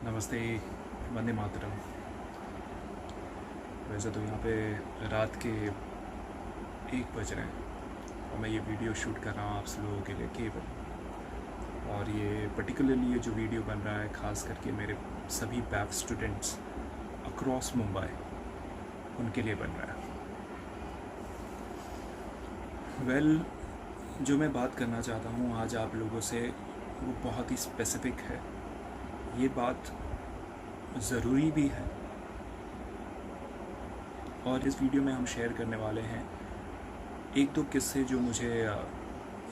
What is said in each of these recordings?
नमस्ते, वंदे मातरम। वैसे तो यहाँ पे रात के 1 बज रहे हैं और मैं ये वीडियो शूट कर रहा हूँ आप सब लोगों के लिए केवल। और ये पर्टिकुलरली ये जो वीडियो बन रहा है ख़ास करके मेरे सभी बैफ स्टूडेंट्स अक्रॉस मुंबई उनके लिए बन रहा है। जो मैं बात करना चाहता हूँ आज आप लोगों से वो बहुत ही स्पेसिफ़िक है। ये बात ज़रूरी भी है और इस वीडियो में हम शेयर करने वाले हैं 1-2 किस्से जो मुझे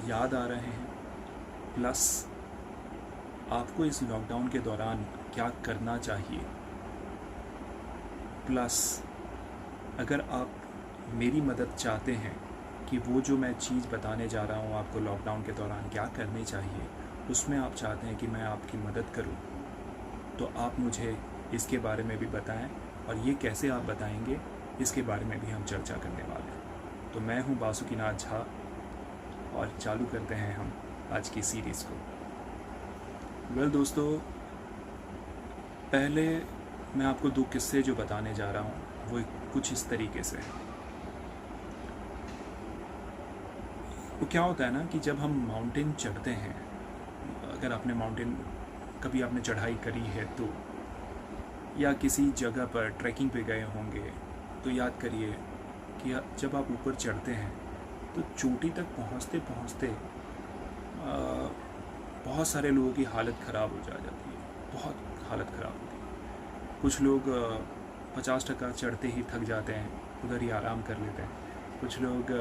याद आ रहे हैं, प्लस आपको इस लॉकडाउन के दौरान क्या करना चाहिए, प्लस अगर आप मेरी मदद चाहते हैं कि वो जो मैं चीज़ बताने जा रहा हूँ आपको लॉकडाउन के दौरान क्या करनी चाहिए, उसमें आप चाहते हैं कि मैं आपकी मदद करूँ, तो आप मुझे इसके बारे में भी बताएं। और ये कैसे आप बताएंगे इसके बारे में भी हम चर्चा करने वाले हैं। तो मैं हूँ बासुकीनाथ झा और चालू करते हैं हम आज की सीरीज़ को। दोस्तों, पहले मैं आपको 2 किस्से जो बताने जा रहा हूँ वो कुछ इस तरीके से है। वो क्या होता है ना कि जब हम माउंटेन चढ़ते हैं, अगर आपने कभी आपने चढ़ाई करी है तो, या किसी जगह पर ट्रैकिंग पे गए होंगे, तो याद करिए कि जब आप ऊपर चढ़ते हैं तो चोटी तक पहुंचते पहुंचते बहुत सारे लोगों की हालत ख़राब हो जाती है, बहुत हालत ख़राब होती है। कुछ लोग 50% चढ़ते ही थक जाते हैं, उधर ही आराम कर लेते हैं। कुछ लोग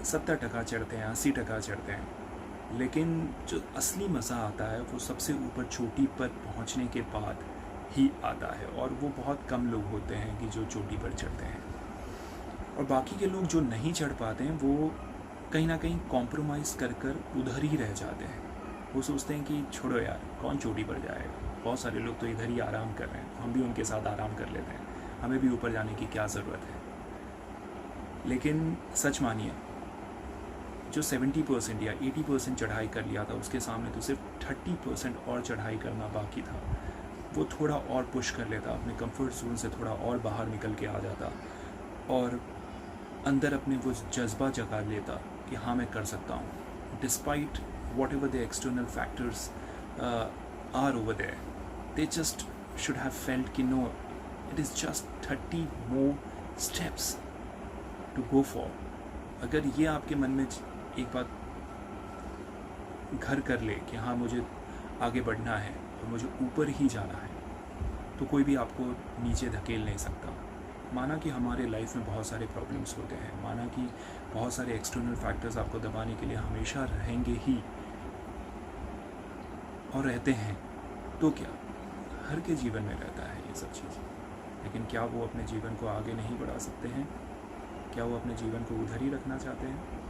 70% चढ़ते हैं, 80% चढ़ते हैं। लेकिन जो असली मज़ा आता है वो सबसे ऊपर चोटी पर पहुंचने के बाद ही आता है, और वो बहुत कम लोग होते हैं कि जो चोटी पर चढ़ते हैं। और बाकी के लोग जो नहीं चढ़ पाते हैं वो कहीं ना कहीं कॉम्प्रोमाइज़ कर उधर ही रह जाते हैं। वो सोचते हैं कि छोड़ो यार, कौन चोटी पर जाएगा, बहुत सारे लोग तो इधर ही आराम कर रहे हैं, हम भी उनके साथ आराम कर लेते हैं, हमें भी ऊपर जाने की क्या ज़रूरत है। लेकिन सच मानिए, जो 70% या 80% चढ़ाई कर लिया था उसके सामने तो सिर्फ 30% और चढ़ाई करना बाकी था। वो थोड़ा और पुश कर लेता, अपने कंफर्ट जोन से थोड़ा और बाहर निकल के आ जाता और अंदर अपने वो जज्बा जगा लेता कि हाँ मैं कर सकता हूँ। Despite whatever the external factors are over there, they just should have felt कि no, it is just 30 more steps to go for. अगर ये आपके मन में एक बात घर कर ले कि हाँ मुझे आगे बढ़ना है और मुझे ऊपर ही जाना है, तो कोई भी आपको नीचे धकेल नहीं सकता। माना कि हमारे लाइफ में बहुत सारे प्रॉब्लम्स होते हैं, माना कि बहुत सारे एक्सटर्नल फैक्टर्स आपको दबाने के लिए हमेशा रहेंगे ही और रहते हैं, तो क्या हर के जीवन में रहता है ये सब चीज़। लेकिन क्या वो अपने जीवन को आगे नहीं बढ़ा सकते हैं? क्या वो अपने जीवन को उधर ही रखना चाहते हैं?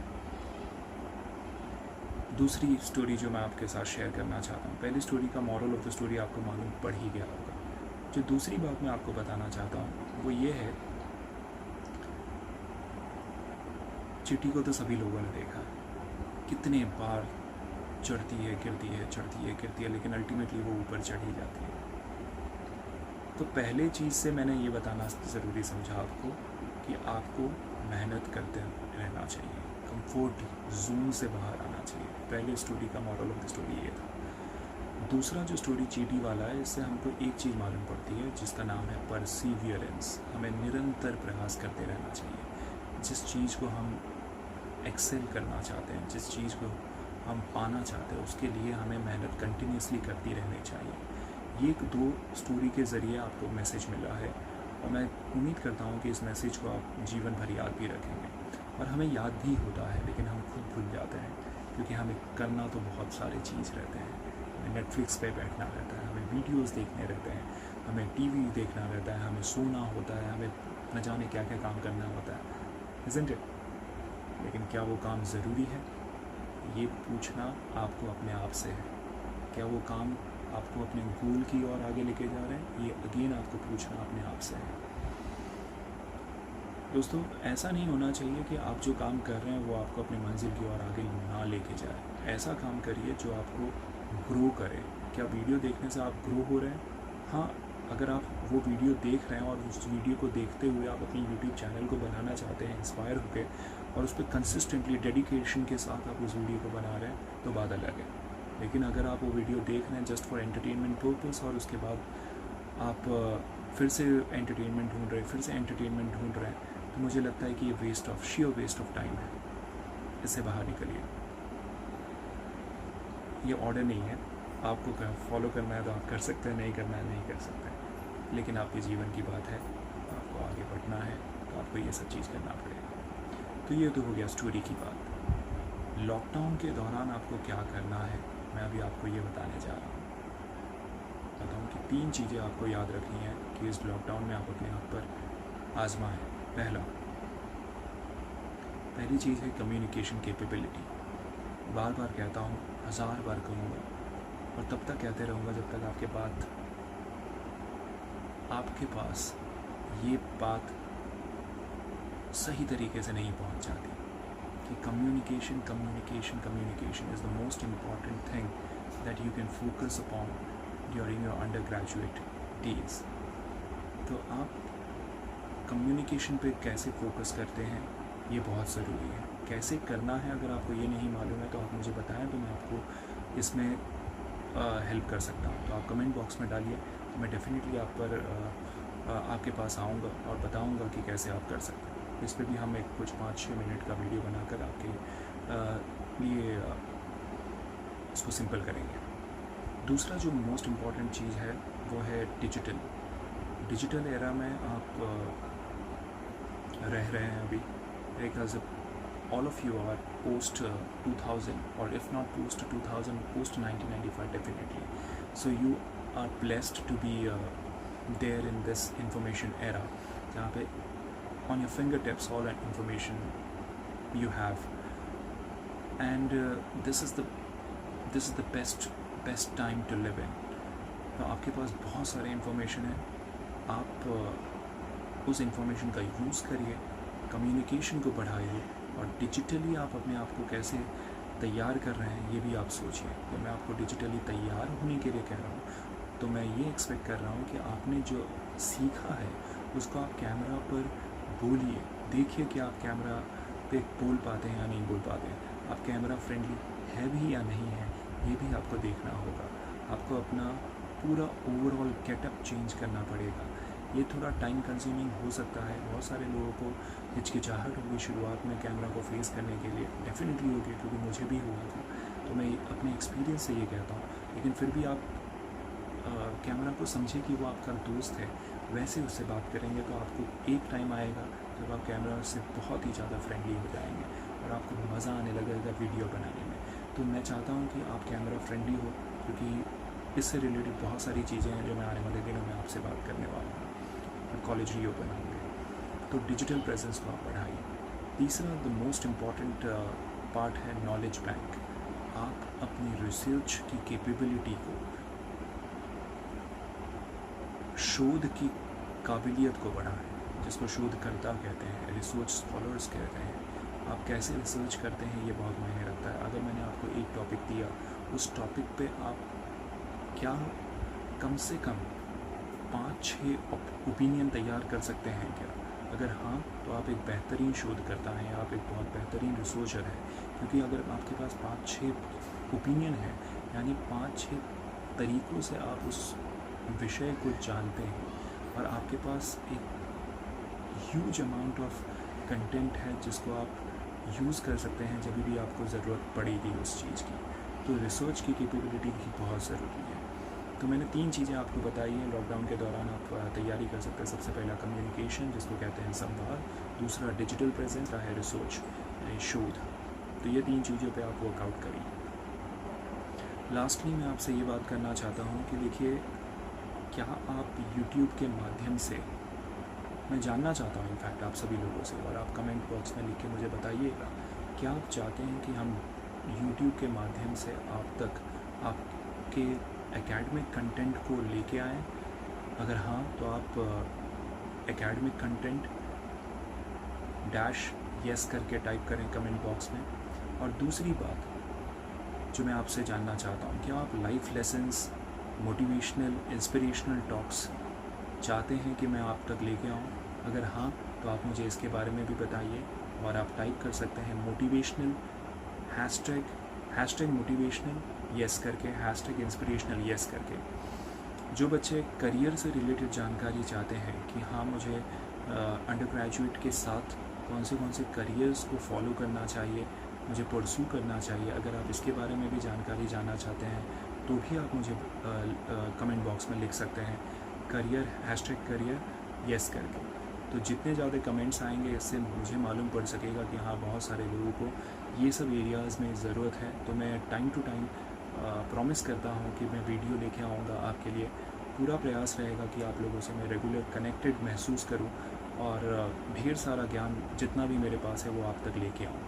दूसरी स्टोरी जो मैं आपके साथ शेयर करना चाहता हूँ, पहली स्टोरी का मॉरल ऑफ द स्टोरी आपको मालूम पड़ ही गया होगा। जो दूसरी बात मैं आपको बताना चाहता हूँ वो ये है, चींटी को तो सभी लोगों ने देखा है, कितने बार चढ़ती है गिरती है, चढ़ती है गिरती है, लेकिन अल्टीमेटली वो ऊपर चढ़ ही जाती है। तो पहले चीज़ से मैंने ये बताना ज़रूरी समझा आपको कि आपको मेहनत करते रहना चाहिए, कंफर्ट जोन से बाहर आना चाहिए। पहले स्टोरी का मॉरल ऑफ द स्टोरी ये था। दूसरा जो स्टोरी चींटी वाला है, इससे हमको एक चीज़ मालूम पड़ती है जिसका नाम है परसीवियरेंस। हमें निरंतर प्रयास करते रहना चाहिए। जिस चीज़ को हम एक्सेल करना चाहते हैं, जिस चीज़ को हम पाना चाहते हैं, उसके लिए हमें मेहनत कंटिन्यूसली करती रहनी चाहिए। ये 2 स्टोरी के ज़रिए आपको मैसेज मिला है और मैं उम्मीद करता हूँ कि इस मैसेज को आप जीवन भर याद भी रखेंगे। और हमें याद भी होता है लेकिन हम खुद भूल जाते हैं, क्योंकि हमें करना तो बहुत सारे चीज़ रहते हैं। हमें नेटफ्लिक्स पे बैठना रहता है, हमें वीडियोस देखने रहते हैं, हमें टीवी देखना रहता है, हमें सोना होता है, हमें न जाने क्या क्या काम करना होता है, isn't it? लेकिन क्या वो काम ज़रूरी है? ये पूछना आपको अपने आप से है। क्या वो काम आपको अपने गोल की ओर आगे लेके जा रहे हैं? ये अगेन आपको पूछना अपने आप से है। दोस्तों, ऐसा नहीं होना चाहिए कि आप जो काम कर रहे हैं वो आपको अपनी मंजिल की ओर आगे ना लेके जाए। ऐसा काम करिए जो आपको ग्रो करे। क्या वीडियो देखने से आप ग्रो हो रहे हैं? हाँ, अगर आप वो वीडियो देख रहे हैं और उस वीडियो को देखते हुए आप अपनी यूट्यूब चैनल को बनाना चाहते हैं इंस्पायर होकर, और उस पर कंसिस्टेंटली डेडिकेशन के साथ आप उस वीडियो को बना रहे हैं, तो बात अलग है। लेकिन अगर आप वो वीडियो देख रहे हैं जस्ट फॉर एंटरटेनमेंट पर्पस, और उसके बाद आप फिर से एंटरटेनमेंट ढूंढ रहे हैं, फिर से एंटरटेनमेंट ढूंढ रहे हैं, तो मुझे लगता है कि ये sheer वेस्ट ऑफ टाइम है। इससे बाहर निकलिए। ये ऑर्डर नहीं है, आपको फॉलो करना है तो आप कर सकते हैं, नहीं करना है नहीं कर सकते हैं, लेकिन आपके जीवन की बात है, आपको आगे बढ़ना है तो आपको ये सब चीज़ करना पड़ेगा। तो ये तो हो गया स्टोरी की बात। लॉकडाउन के दौरान आपको क्या करना है, मैं अभी आपको ये बताने जा रहा हूँ। बताऊँ कि 3 चीज़ें आपको याद रखनी है कि इस लॉकडाउन में आप अपने आप पर आजमाएं। पहली चीज़ है कम्युनिकेशन कैपेबिलिटी। बार बार कहता हूँ, 1000 बार कहूँगा और तब तक कहते रहूँगा जब तक आपके पास ये बात सही तरीके से नहीं पहुँच जाती कि communication is the most important thing that you can focus upon during your under graduate days. तो आप कम्युनिकेशन पे कैसे फोकस करते हैं, ये बहुत ज़रूरी है। कैसे करना है अगर आपको ये नहीं मालूम है तो आप मुझे बताएं, तो मैं आपको इसमें हेल्प कर सकता हूँ। तो आप कमेंट बॉक्स में डालिए, तो मैं डेफिनेटली आपके पास आऊँगा और बताऊँगा कि कैसे आप कर सकते हैं। इस पर भी हम एक कुछ 5-6 मिनट का वीडियो बनाकर आपके लिए इसको सिंपल करेंगे। दूसरा जो मोस्ट इम्पॉर्टेंट चीज़ है वो है डिजिटल एरा में आप रह रहे हैं अभी, because all of you are post 2000, or if not post 2000, post 1995 definitely. So you are blessed to be there in this information era, जहाँ पे on your fingertips all that information you have, and this is the best time to live in. तो आपके पास बहुत सारे information है, आप उस information का यूज़ करिए, कम्युनिकेशन को बढ़ाइए, और डिजिटली आप अपने आप को कैसे तैयार कर रहे हैं ये भी आप सोचिए। तो मैं आपको डिजिटली तैयार होने के लिए कह रहा हूँ, तो मैं ये एक्सपेक्ट कर रहा हूँ कि आपने जो सीखा है उसको आप कैमरा पर बोलिए, देखिए कि आप कैमरा पे बोल पाते हैं या नहीं बोल पाते हैं, आप कैमरा फ्रेंडली है भी या नहीं है, ये भी आपको देखना होगा। आपको अपना पूरा ओवरऑल गेटअप चेंज करना पड़ेगा। ये थोड़ा टाइम कंज्यूमिंग हो सकता है, बहुत सारे लोगों को हिचकिचाहट होगी शुरुआत में कैमरा को फेस करने के लिए, डेफिनेटली होगी, क्योंकि मुझे भी हुआ था। तो मैं अपने एक्सपीरियंस से ये कहता हूँ, लेकिन फिर भी आप कैमरा को समझे कि वो आपका दोस्त है, वैसे उससे बात करेंगे तो आपको एक टाइम आएगा जब आप कैमरा से बहुत ही ज़्यादा फ्रेंडली हो जाएंगे और आपको मज़ा आने लगेगा वीडियो बनाने में। तो मैं चाहता हूँ कि आप कैमरा फ्रेंडली हो, क्योंकि इससे रिलेटेड बहुत सारी चीज़ें हैं जो मैं आने वाले दिनों में आपसे बात करने वाला हूँ। कॉलेज रीओपन होंगे, तो डिजिटल प्रेजेंस को आप बढ़ाइए। तीसरा द मोस्ट इम्पॉर्टेंट पार्ट है नॉलेज बैंक। आप अपनी रिसर्च की कैपेबिलिटी को, शोध की काबिलियत को बढ़ाएं, जिसको शोधकर्ता कहते हैं, रिसर्च स्कॉलर्स कहते हैं। आप कैसे रिसर्च करते हैं ये बहुत मायने रखता है। अगर मैंने आपको एक टॉपिक दिया, उस टॉपिक पे आप क्या कम से कम 5-6 ओपिनियन तैयार कर सकते हैं क्या? अगर हाँ, तो आप एक बेहतरीन शोधकर्ता हैं, आप एक बहुत बेहतरीन रिसर्चर हैं। क्योंकि अगर आपके पास 5-6 ओपिनियन है, यानी 5-6 तरीक़ों से आप उस विषय को जानते हैं, और आपके पास एक ह्यूज अमाउंट ऑफ कंटेंट है जिसको आप यूज़ कर सकते हैं जब भी आपको ज़रूरत पड़ेगी उस चीज़ की। तो रिसर्च की कैपेबिलिटी भी बहुत ज़रूरी है। तो मैंने 3 चीज़ें आपको बताई हैं लॉकडाउन के दौरान आप तैयारी कर सकते हैं। सबसे पहला कम्युनिकेशन, जिसको कहते हैं संवाद, दूसरा डिजिटल प्रेजेंस है रिसर्च शोध। तो ये 3 चीज़ों पे आप वर्कआउट करिए। लास्टली मैं आपसे ये बात करना चाहता हूँ कि देखिए, क्या आप यूट्यूब के माध्यम से, मैं जानना चाहता हूँ इनफैक्ट आप सभी लोगों से, और आप कमेंट बॉक्स में लिख के मुझे बताइएगा, क्या आप चाहते हैं कि हम यूट्यूब के माध्यम से आप तक आपके एकेडमिक कंटेंट को लेके आएँ? अगर हाँ, तो आप एकेडमिक कंटेंट -yes करके टाइप करें कमेंट बॉक्स में। और दूसरी बात जो मैं आपसे जानना चाहता हूँ, क्या आप life lessons motivational inspirational talks चाहते हैं कि मैं आप तक लेके आऊँ? अगर हाँ, तो आप मुझे इसके बारे में भी बताइए, और आप टाइप कर सकते हैं मोटिवेशनल हैशटैग मोटिवेशनल येस करके, हैशटैग इंस्पिरेशनल येस करके। जो बच्चे करियर से रिलेटेड जानकारी चाहते हैं कि हाँ, मुझे अंडर ग्रेजुएट के साथ कौन से करियर्स को फॉलो करना चाहिए, मुझे परसू करना चाहिए, अगर आप इसके बारे में भी जानकारी जानना चाहते हैं तो भी आप मुझे कमेंट बॉक्स में लिख सकते हैं करियर, हैशटैग करियर येस करके। तो जितने ज़्यादा कमेंट्स आएंगे, इससे मुझे मालूम पड़ सकेगा कि हाँ, बहुत सारे लोगों को ये सब एरियाज़ में ज़रूरत है। तो मैं टाइम टू टाइम प्रॉमिस करता हूँ कि मैं वीडियो लेके आऊँगा आपके लिए। पूरा प्रयास रहेगा कि आप लोगों से मैं रेगुलर कनेक्टेड महसूस करूँ, और ढेर सारा ज्ञान जितना भी मेरे पास है वो आप तक लेके आऊँ,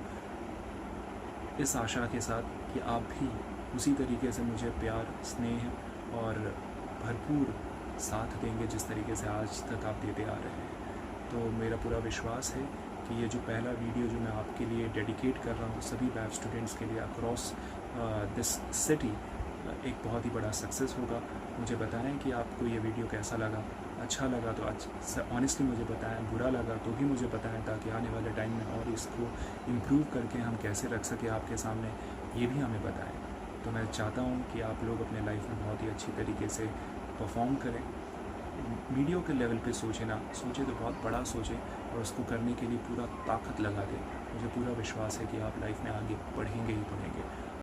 इस आशा के साथ कि आप भी उसी तरीके से मुझे प्यार, स्नेह और भरपूर साथ देंगे जिस तरीके से आज तक आप देते आ रहे हैं। तो मेरा पूरा विश्वास है कि ये जो पहला वीडियो जो मैं आपके लिए डेडिकेट कर रहा हूँ सभी वेब स्टूडेंट्स के लिए अक्रॉस दिस सिटी, एक बहुत ही बड़ा सक्सेस होगा। मुझे बताएं कि आपको ये वीडियो कैसा लगा। अच्छा लगा तो ऑनेस्टली मुझे बताएं, बुरा लगा तो भी मुझे बताएं, ताकि आने वाले टाइम में और इसको इम्प्रूव करके हम कैसे रख सकें आपके सामने, ये भी हमें बताएं। तो मैं चाहता हूँ कि आप लोग अपने लाइफ में बहुत ही अच्छी तरीके से परफॉर्म करें। वीडियो के लेवल पे सोचें ना, सोचें तो बहुत बड़ा सोचें, और उसको करने के लिए पूरा ताकत लगा दें। मुझे पूरा विश्वास है कि आप लाइफ में आगे बढ़ेंगे ही बढ़ेंगे।